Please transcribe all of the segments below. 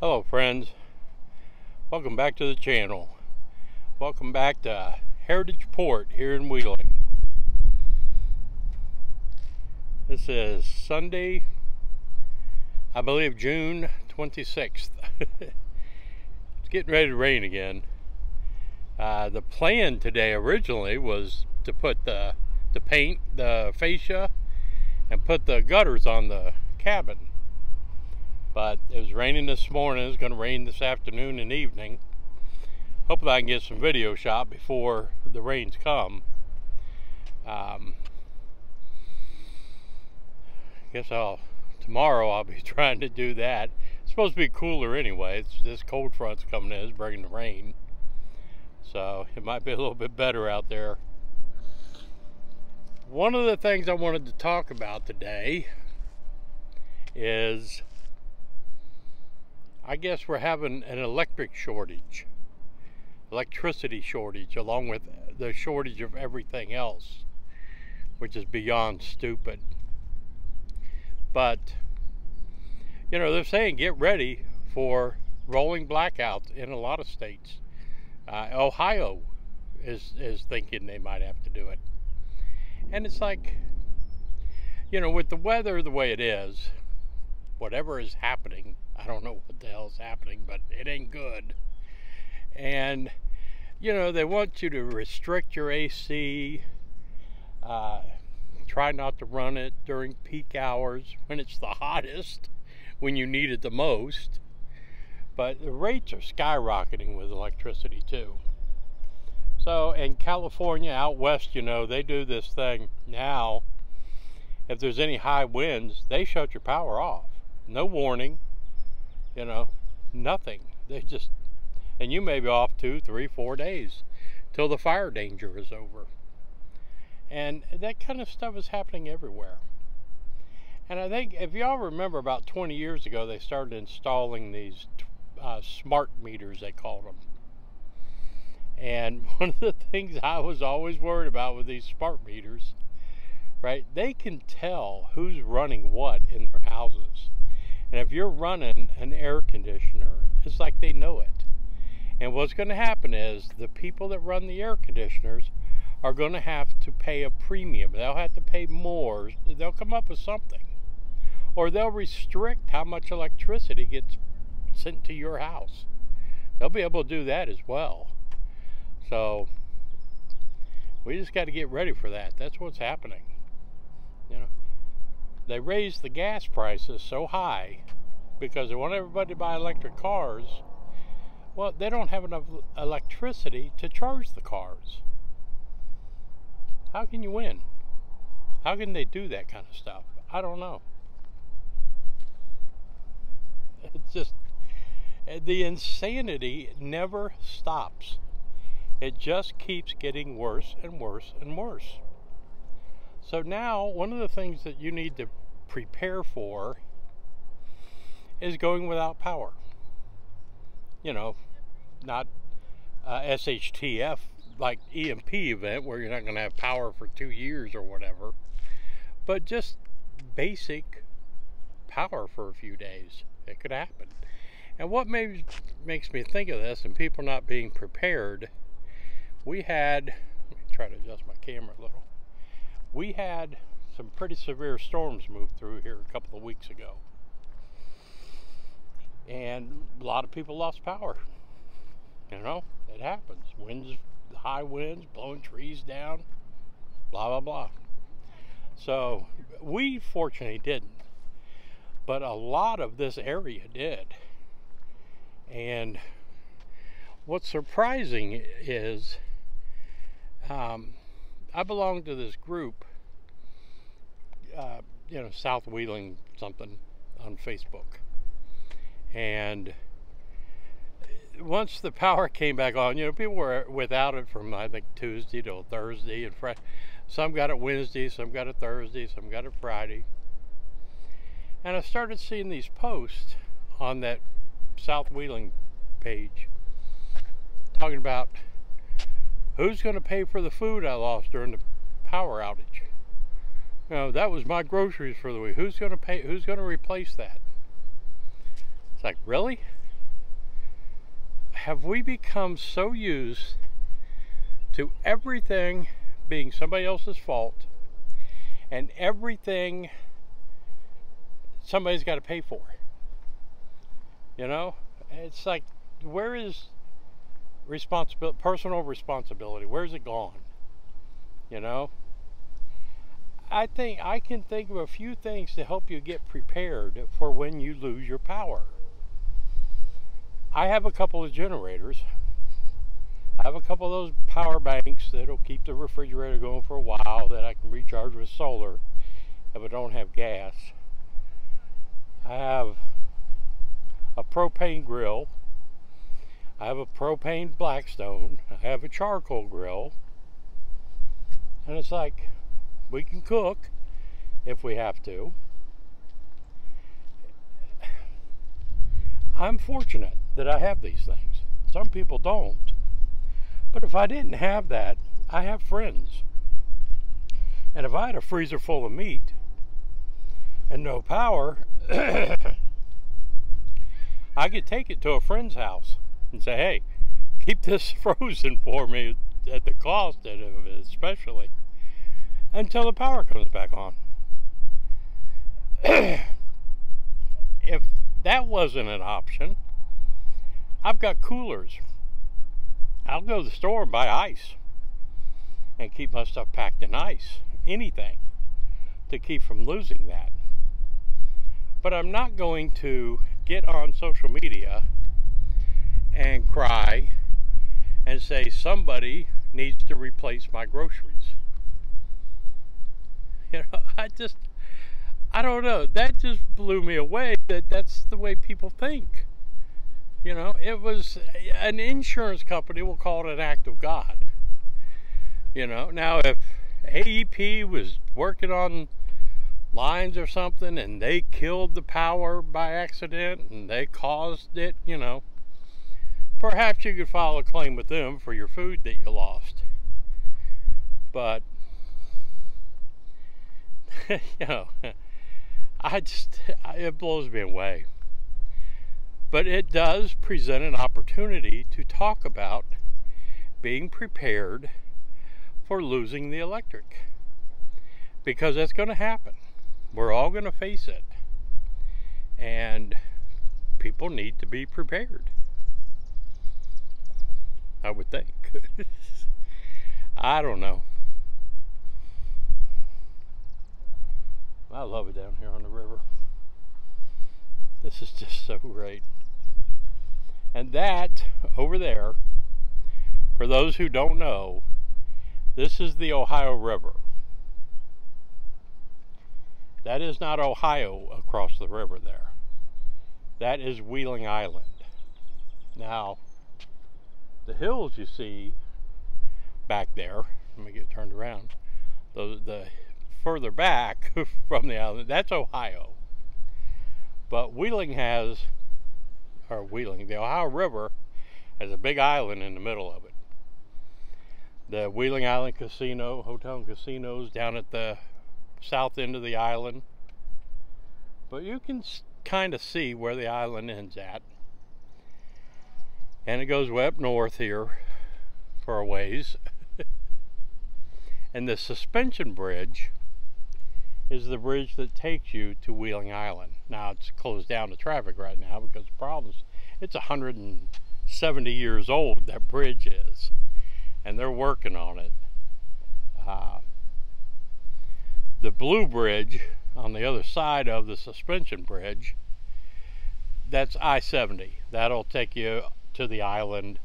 Hello friends, welcome back to the channel. Welcome back to Heritage Port here in Wheeling. This is Sunday, I believe June 26th. It's getting ready to rain again. The plan today originally was to put to paint the fascia and put the gutters on the cabin. But it was raining this morning. It's going to rain this afternoon and evening. Hopefully I can get some video shot before the rains come. Tomorrow I'll be trying to do that. It's supposed to be cooler anyway. This cold front's coming in, it's bringing the rain. So it might be a little bit better out there. One of the things I wanted to talk about today is, I guess we're having an electricity shortage, along with the shortage of everything else, which is beyond stupid. But, you know, they're saying get ready for rolling blackouts in a lot of states. Ohio is thinking they might have to do it. And it's like, you know, with the weather the way it is, whatever is happening, I don't know what the hell is happening, but it ain't good. And, you know, they want you to restrict your AC, try not to run it during peak hours when it's the hottest, when you need it the most. But the rates are skyrocketing with electricity too. So in California, out west, you know, they do this thing now. If there's any high winds, they shut your power off. No warning. You know, nothing. They just, and you may be off 2, 3, 4 days till the fire danger is over. And that kind of stuff is happening everywhere. And I think, if y'all remember, about 20 years ago, they started installing these smart meters, they called them. And one of the things I was always worried about with these smart meters, right, they can tell who's running what in their houses. And if you're running an air conditioner, it's like they know it. And what's going to happen is the people that run the air conditioners are going to have to pay a premium. They'll have to pay more. They'll come up with something. Or they'll restrict how much electricity gets sent to your house. They'll be able to do that as well. So we just got to get ready for that. That's what's happening. You know, they raised the gas prices so high because they want everybody to buy electric cars. Well, they don't have enough electricity to charge the cars. How can you win? How can they do that kind of stuff? I don't know. It's just, the insanity never stops. It just keeps getting worse and worse and worse. So now, one of the things that you need to prepare for is going without power. You know, not SHTF, like EMP event where you're not going to have power for 2 years or whatever, but just basic power for a few days. It could happen. And what makes me think of this and people not being prepared, we had, let me try to adjust my camera a little. We had some pretty severe storms move through here a couple of weeks ago. And a lot of people lost power. You know, it happens. Winds, high winds, blowing trees down, blah, blah, blah. So we fortunately didn't. But a lot of this area did. And what's surprising is, I belong to this group, you know, South Wheeling something on Facebook. And once the power came back on, you know, people were without it from, I think, Tuesday till Thursday and Friday. Some got it Wednesday, some got it Thursday, some got it Friday. And I started seeing these posts on that South Wheeling page talking about who's going to pay for the food I lost during the power outage. You know, that was my groceries for the week. Who's going to pay? Who's going to replace that? It's like, really? have we become so used to everything being somebody else's fault and everything somebody's got to pay for? You know, it's like, where is responsibility, personal responsibility? Where's it gone? You know, I think I can think of a few things to help you get prepared for when you lose your power. I have a couple of generators. I have a couple of those power banks that'll keep the refrigerator going for a while, that I can recharge with solar if I don't have gas. I have a propane grill. I have a propane Blackstone. I have a charcoal grill. And it's like, we can cook if we have to. I'm fortunate that I have these things. Some people don't. But if I didn't have that, I have friends. And if I had a freezer full of meat and no power, I could take it to a friend's house and say, hey, keep this frozen for me at the cost of it, especially until the power comes back on. If that wasn't an option, I've got coolers. I'll go to the store and buy ice and keep my stuff packed in ice, anything to keep from losing that. But I'm not going to get on social media and cry and say somebody needs to replace my groceries. You know, I don't know. That just blew me away, that's the way people think. You know, it was an insurance company will call it an act of God. You know, now if AEP was working on lines or something and they killed the power by accident and they caused it, you know, perhaps you could file a claim with them for your food that you lost. But, you know, it blows me away. But it does present an opportunity to talk about being prepared for losing the electric. Because that's going to happen. We're all going to face it. And people need to be prepared, I would think. I don't know. I love it down here on the river. This is just so great. And that over there, for those who don't know, this is the Ohio River. That is not Ohio across the river there. That is Wheeling Island. Now, the hills you see back there, let me get it turned around, the further back from the island, that's Ohio. But Wheeling the Ohio River has a big island in the middle of it. The Wheeling Island Casino, hotel and casinos down at the south end of the island. But you can kind of see where the island ends at. And it goes way up north here for a ways. And the suspension bridge is the bridge that takes you to Wheeling Island. Now it's closed down to traffic right now because of problems. It's 170 years old, that bridge is. And they're working on it. The blue bridge on the other side of the suspension bridge, that's I-70. That'll take you to the island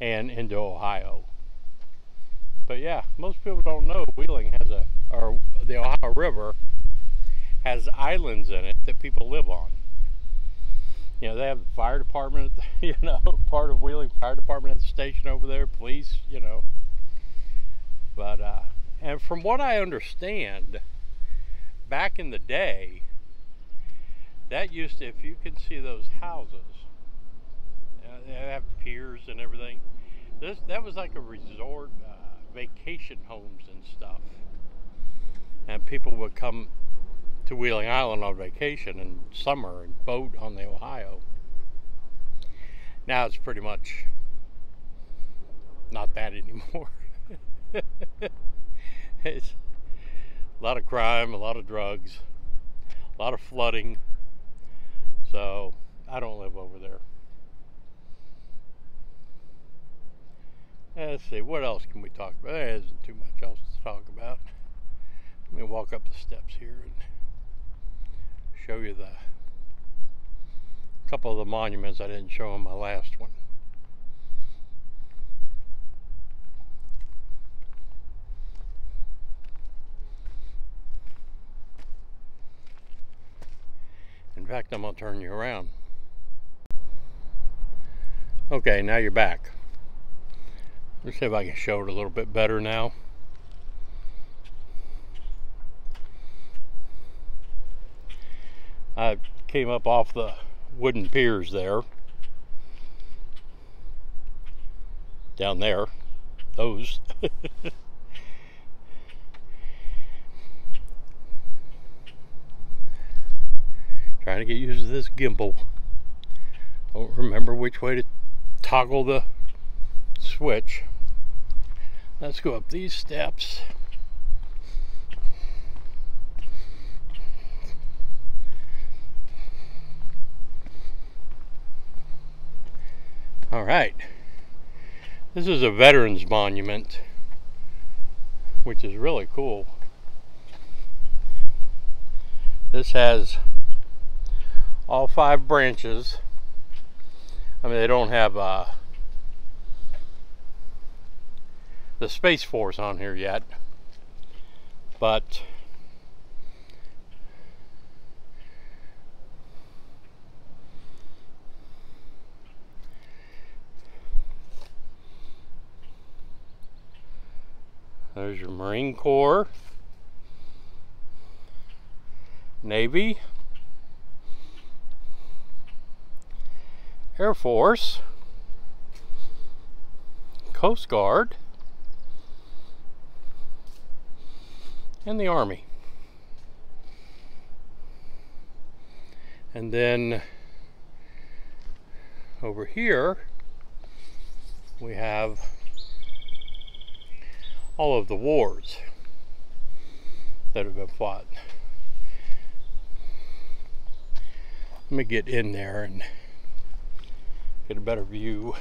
and into Ohio. But yeah, most people don't know Wheeling has the Ohio River has islands in it that people live on. You know, they have the fire department, you know, part of Wheeling Fire Department at the station over there, police, you know. But, and from what I understand, back in the day, that used to, if you can see those houses, they have piers and everything. That was like a resort, vacation homes and stuff. And people would come to Wheeling Island on vacation in summer and boat on the Ohio. Now it's pretty much not that anymore. It's a lot of crime, a lot of drugs, a lot of flooding. So I don't live over there. Let's see, what else can we talk about? There isn't too much else to talk about. Let me walk up the steps here and show you a couple of the monuments I didn't show in my last one. In fact, I'm going to turn you around. Okay, now you're back. Let's see if I can show it a little bit better now. I came up off the wooden piers there. Down there. Those. Trying to get used to this gimbal. Don't remember which way to toggle the switch. Let's go up these steps. All right. This is a veterans monument, which is really cool. This has all 5 branches. I mean, they don't have the Space Force on here yet, but there's your Marine Corps, Navy, Air Force, Coast Guard, and the Army. And then over here we have all of the wars that have been fought. Let me get in there and get a better view.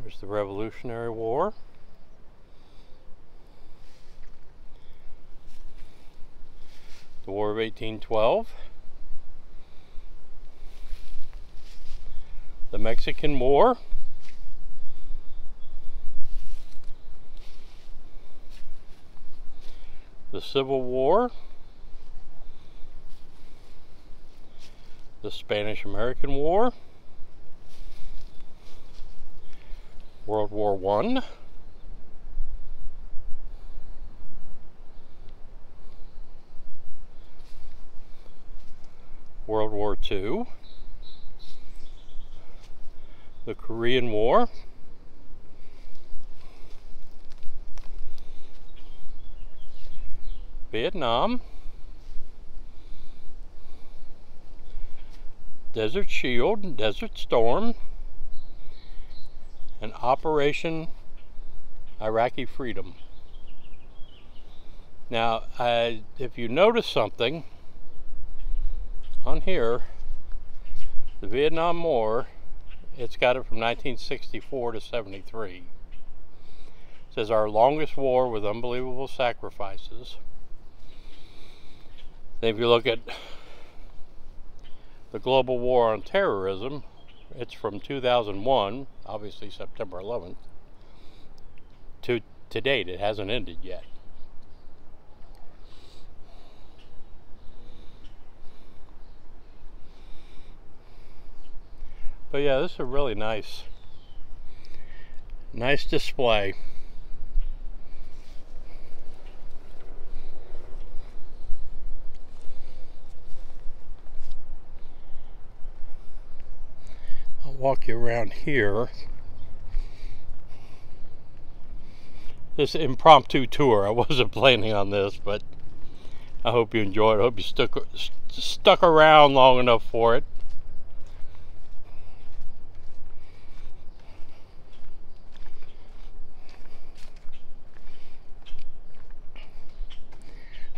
There's the Revolutionary War. The War of 1812. The Mexican War. The Civil War. The Spanish-American War. World War I. World War II. The Korean War. Vietnam. Desert Shield, Desert Storm, and Operation Iraqi Freedom. Now, if you notice something on here, the Vietnam War, it's got it from 1964 to 73. It says our longest war with unbelievable sacrifices. Then if you look at the global war on terrorism, it's from 2001, obviously September 11th, to date. It hasn't ended yet. But yeah, this is a really nice display. I'll walk you around here. this impromptu tour. I wasn't planning on this, but I hope you enjoyed it. I hope you stuck around long enough for it.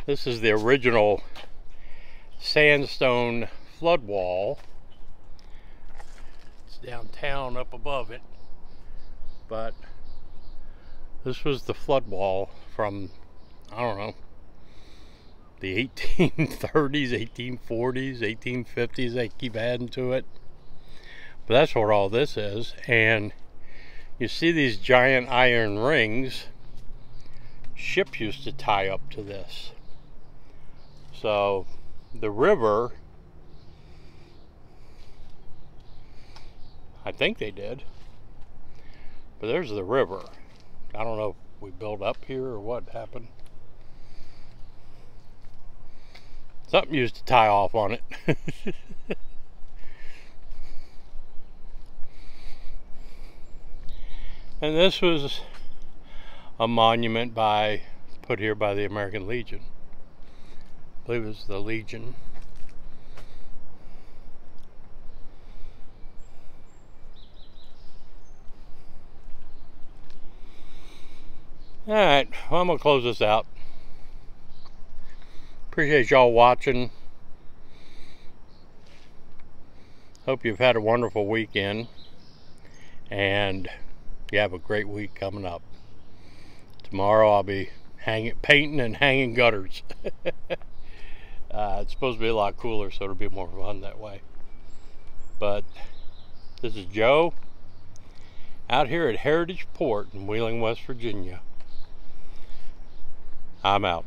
This is the original sandstone flood wall. It's downtown up above it, but this was the flood wall from, I don't know, the 1830s, 1840s, 1850s. They keep adding to it, but that's what all this is. And you see these giant iron rings. Ships used to tie up to this. So the river, I think they did, but there's the river. I don't know if we built up here or what happened. Something used to tie off on it. And this was a monument put here by the American Legion. I believe it was the Legion. Alright, well, I'm going to close this out. Appreciate y'all watching. Hope you've had a wonderful weekend. And you have a great week coming up. Tomorrow I'll be painting and hanging gutters. It's supposed to be a lot cooler, so it'll be more fun that way. But this is Joe out here at Heritage Port in Wheeling, West Virginia. I'm out.